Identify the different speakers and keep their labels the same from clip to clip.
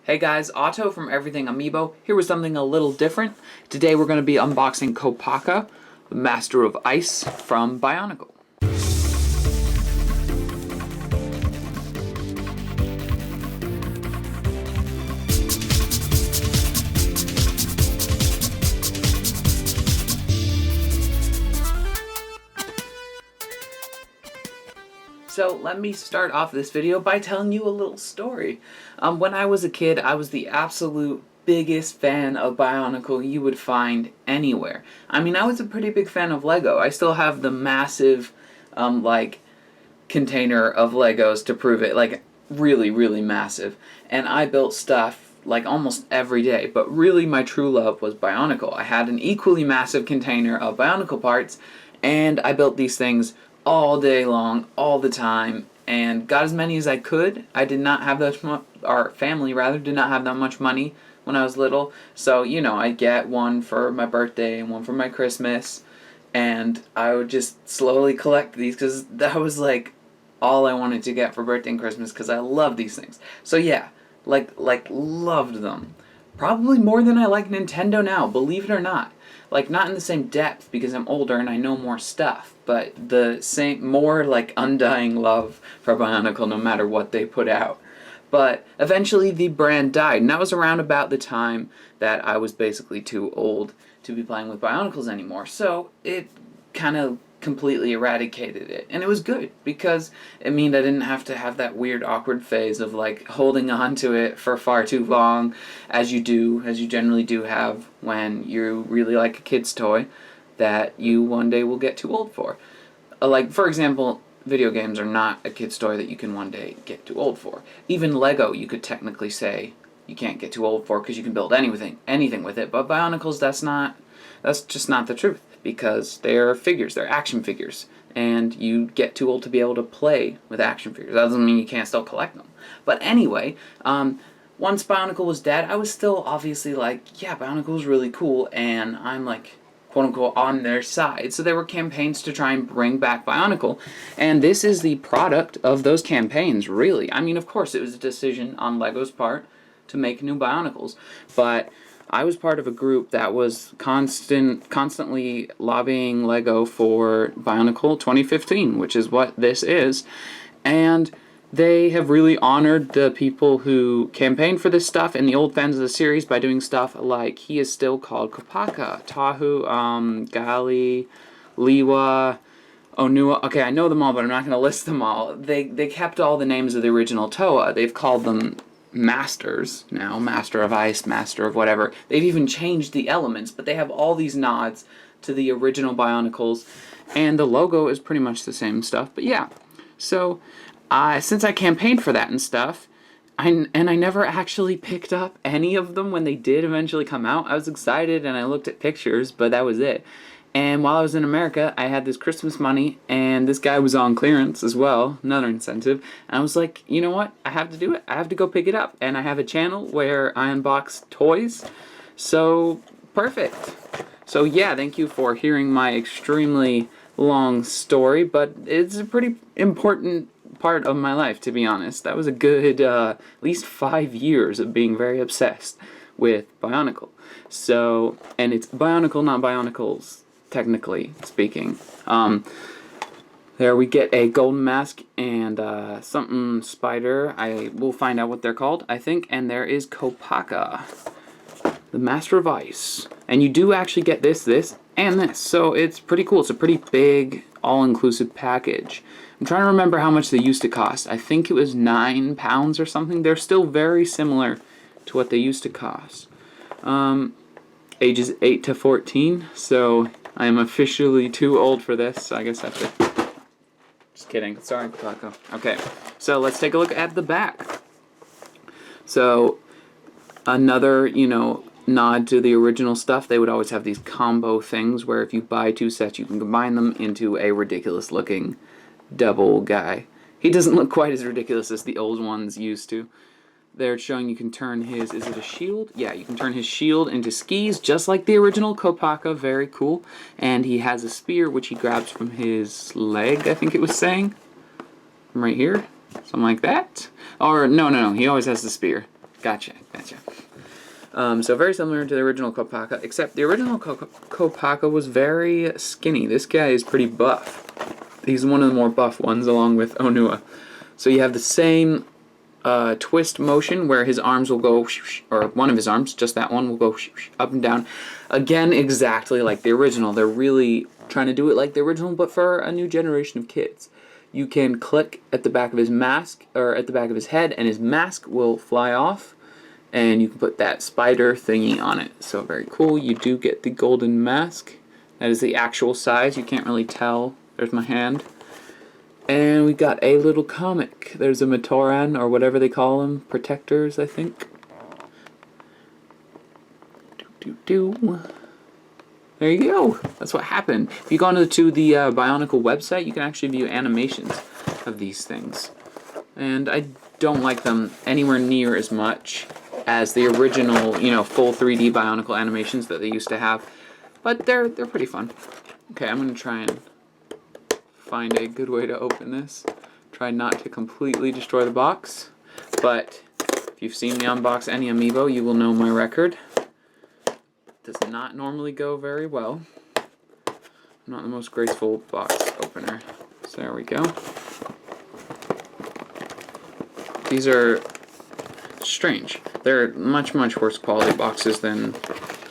Speaker 1: Hey guys, Otto from Everything Amiibo, here with something a little different. Today we're going to be unboxing Kopaka, the Master of Ice from BIONICLE. So let me start off this video by telling you a little story. When I was a kid, I was the absolute biggest fan of BIONICLE you would find anywhere. I mean, I was a pretty big fan of Lego. I still have the massive, container of Legos to prove it, like, really, really massive. And I built stuff, like, almost every day, but really my true love was BIONICLE. I had an equally massive container of BIONICLE parts, and I built these things all day long, all the time, and got as many as I could. I did not have that much, our family rather, did not have that much money when I was little, so, you know, I'd get one for my birthday and one for my Christmas, and I would just slowly collect these, because that was, like, all I wanted to get for birthday and Christmas, because I love these things. So yeah, like, loved them. Probably more than I like Nintendo now, believe it or not. Like, not in the same depth, because I'm older and I know more stuff, but the same, more, like, undying love for BIONICLE no matter what they put out. But eventually the brand died, and that was around about the time that I was basically too old to be playing with BIONICLEs anymore, so it kind of completely eradicated it. And it was good, because it meant I didn't have to have that weird awkward phase of, like, holding on to it for far too long, as you generally do have when you really like a kid's toy that you one day will get too old for. Like, for example, video games are not a kid's toy that you can one day get too old for. Even Lego, you could technically say you can't get too old for, because you can build anything with it, but BIONICLEs, that's just not the truth, because they're figures, they're action figures, and you get too old to be able to play with action figures. That doesn't mean you can't still collect them. But anyway, once BIONICLE was dead, I was still obviously like, yeah, BIONICLE is really cool, and I'm like, quote-unquote, on their side. So there were campaigns to try and bring back BIONICLE, and this is the product of those campaigns, really. I mean, of course, it was a decision on LEGO's part to make new BIONICLEs, but I was part of a group that was constantly lobbying LEGO for BIONICLE 2015, which is what this is, and they have really honored the people who campaigned for this stuff and the old fans of the series by doing stuff like, he is still called Kopaka, Tahu, Gali, Liwa, Onua. Okay, I know them all, but I'm not going to list them all. They kept all the names of the original Toa. They've called them Masters now, Master of Ice, Master of whatever. They've even changed the elements, but they have all these nods to the original BIONICLEs, and the logo is pretty much the same stuff. But yeah, so since I campaigned for that and stuff, I never actually picked up any of them when they did eventually come out. I was excited and I looked at pictures, but that was it. And while I was in America, I had this Christmas money, and this guy was on clearance as well, another incentive, and I was like, you know what, I have to do it, I have to go pick it up, and I have a channel where I unbox toys, so perfect. So yeah, thank you for hearing my extremely long story, but it's a pretty important part of my life, to be honest. That was a good, at least 5 years of being very obsessed with BIONICLE. So, and it's BIONICLE, not BIONICLEs, technically speaking. There we get a golden mask and something spider. I will find out what they're called, I think. And there is Kopaka, the Master of Ice. And you do actually get this, and this. So it's pretty cool. It's a pretty big, all-inclusive package. I'm trying to remember how much they used to cost. I think it was £9 or something. They're still very similar to what they used to cost. Ages 8 to 14, so I am officially too old for this, so I guess I have to... Just kidding. Sorry, Kopaka. Okay, so let's take a look at the back. So, another, you know, nod to the original stuff. They would always have these combo things where if you buy 2 sets, you can combine them into a ridiculous-looking double guy. He doesn't look quite as ridiculous as the old ones used to. They're showing you can turn his, is it a shield? Yeah, you can turn his shield into skis, just like the original Kopaka, very cool. And he has a spear, which he grabs from his leg, I think it was saying. From right here, something like that. Or, no, he always has the spear. Gotcha. So very similar to the original Kopaka, except the original Kopaka was very skinny. This guy is pretty buff. He's one of the more buff ones, along with Onua. So you have the same twist motion where his arms will go, or one of his arms, just that one, will go up and down. Again, exactly like the original. They're really trying to do it like the original, but for a new generation of kids. You can click at the back of his mask, or at the back of his head, and his mask will fly off, and you can put that spider thingy on it. So very cool. You do get the golden mask. That is the actual size. You can't really tell. There's my hand. And we got a little comic. There's a Matoran, or whatever they call them. Protectors, I think. There you go. That's what happened. If you go onto the BIONICLE website, you can actually view animations of these things. And I don't like them anywhere near as much as the original, full 3D BIONICLE animations that they used to have. But they're pretty fun. Okay, I'm going to try and find a good way to open this. Try not to completely destroy the box. But if you've seen me unbox any Amiibo, you will know my record. Does not normally go very well. I'm not the most graceful box opener. So there we go. These are strange. They're much worse quality boxes than,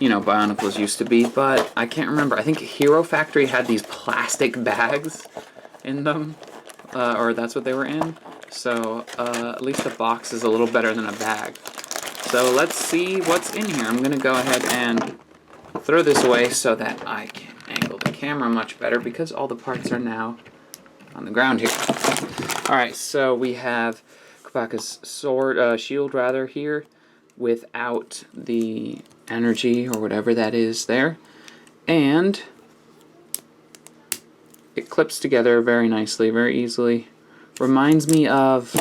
Speaker 1: BIONICLEs used to be, but I can't remember. I think Hero Factory had these plastic bags in them, or that's what they were in. So at least the box is a little better than a bag. So let's see what's in here. I'm going to go ahead and throw this away so that I can angle the camera much better because all the parts are now on the ground here. Alright, so we have Kopaka's shield here without the energy or whatever that is there. And it clips together very nicely, very easily. Reminds me of,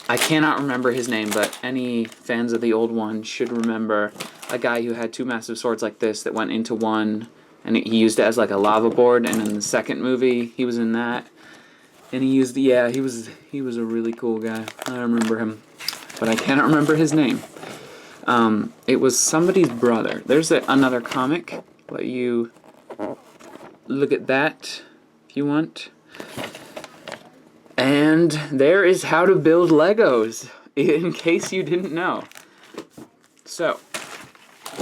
Speaker 1: I cannot remember his name, but any fans of the old one should remember a guy who had two massive swords like this that went into one, and he used it as like a lava board, and in the second movie, he was in that. And he used, he was a really cool guy. I remember him, but I cannot remember his name. It was somebody's brother. There's another comic. Let you look at that if you want. And there is how to build Legos, in case you didn't know. So,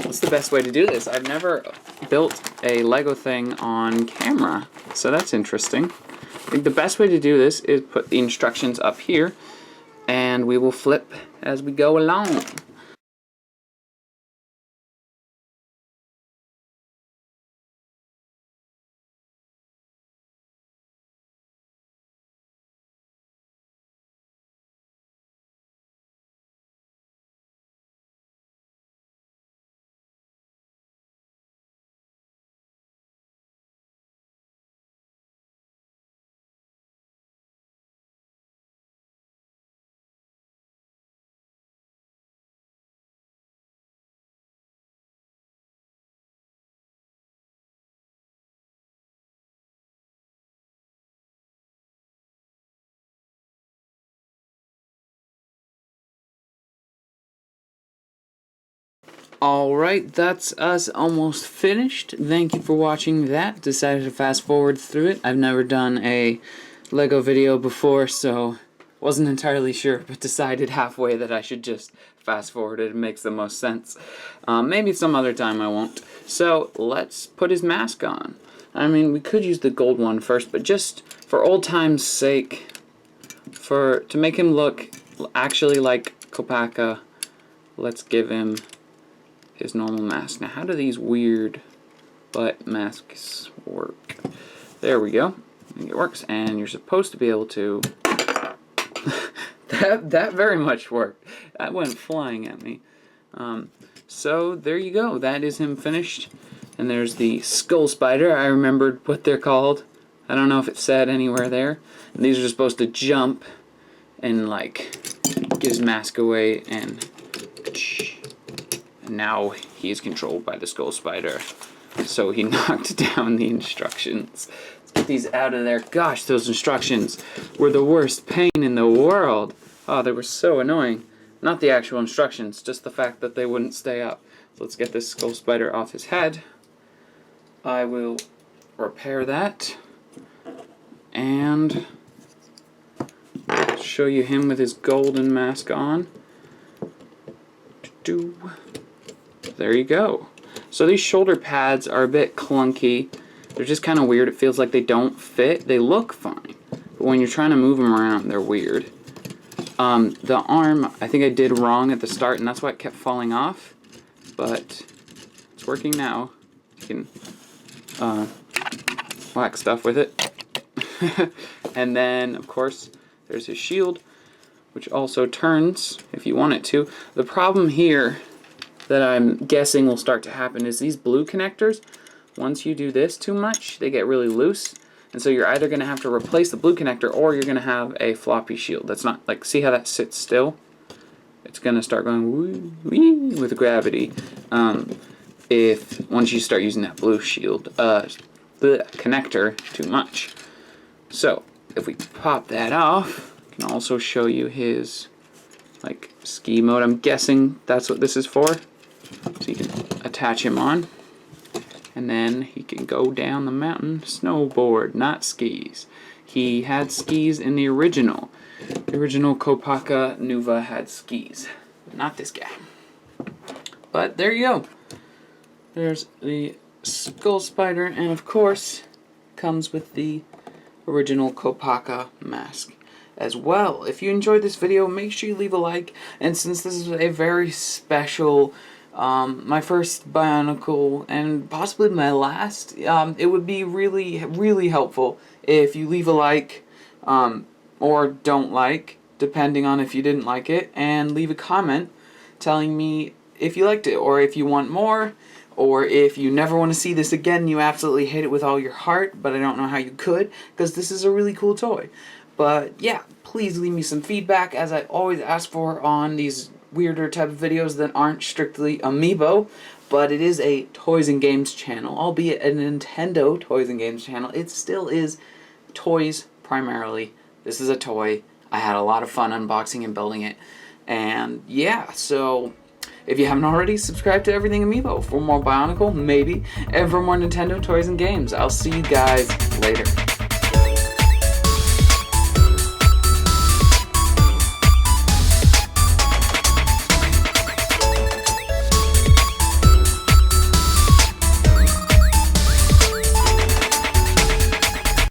Speaker 1: what's the best way to do this? I've never built a Lego thing on camera, so that's interesting. I think the best way to do this is put the instructions up here, and we will flip as we go along. Alright, that's us almost finished. Thank you for watching that. Decided to fast forward through it. I've never done a Lego video before, so wasn't entirely sure, but decided halfway that I should just fast forward it. It makes the most sense. Maybe some other time I won't. So, let's put his mask on. I mean, we could use the gold one first, but just for old time's sake, to make him look actually like Kopaka, let's give him his normal mask. Now, how do these weird butt masks work? There we go. I think it works, and you're supposed to be able to... that very much worked. That went flying at me. So, there you go. That is him finished. And there's the skull spider. I remembered what they're called. I don't know if it said anywhere there. And these are supposed to jump and, like, get his mask away, and now he is controlled by the skull spider. So he knocked down the instructions. Let's get these out of there. Gosh, those instructions were the worst pain in the world. Oh, they were so annoying. Not the actual instructions, just the fact that they wouldn't stay up. So let's get this skull spider off his head. I will repair that and show you him with his golden mask on. There you go. So these shoulder pads are a bit clunky. They're just kind of weird. It feels like they don't fit. They look fine, but when you're trying to move them around, they're weird. The arm, I think I did wrong at the start, and that's why it kept falling off, but it's working now. You can whack stuff with it. And then, of course, there's his shield, which also turns if you want it to. The problem here that I'm guessing will start to happen is these blue connectors, once you do this too much, they get really loose. And so you're either going to have to replace the blue connector or you're going to have a floppy shield. That's not, like, see how that sits still? It's going to start going wee, wee with gravity if once you start using that blue shield, the connector too much. So if we pop that off, I can also show you his, like, ski mode. I'm guessing that's what this is for. So you can attach him on. And then he can go down the mountain, snowboard, not skis. He had skis in the original. The original Kopaka Nuva had skis. Not this guy. But there you go. There's the skull spider, and of course, comes with the original Kopaka mask as well. If you enjoyed this video, make sure you leave a like. And since this is a very special my first Bionicle and possibly my last, it would be really, really helpful if you leave a like or don't like, depending on if you didn't like it, and leave a comment telling me if you liked it or if you want more, or if you never want to see this again, you absolutely hate it with all your heart, but I don't know how you could, because this is a really cool toy. But yeah, please leave me some feedback, as I always ask for on these weirder type of videos that aren't strictly Amiibo, but it is a toys and games channel. Albeit a Nintendo toys and games channel, it still is toys primarily. This is a toy. I had a lot of fun unboxing and building it. And yeah, so if you haven't already, subscribe to Everything Amiibo for more Bionicle, maybe, and for more Nintendo toys and games. I'll see you guys later.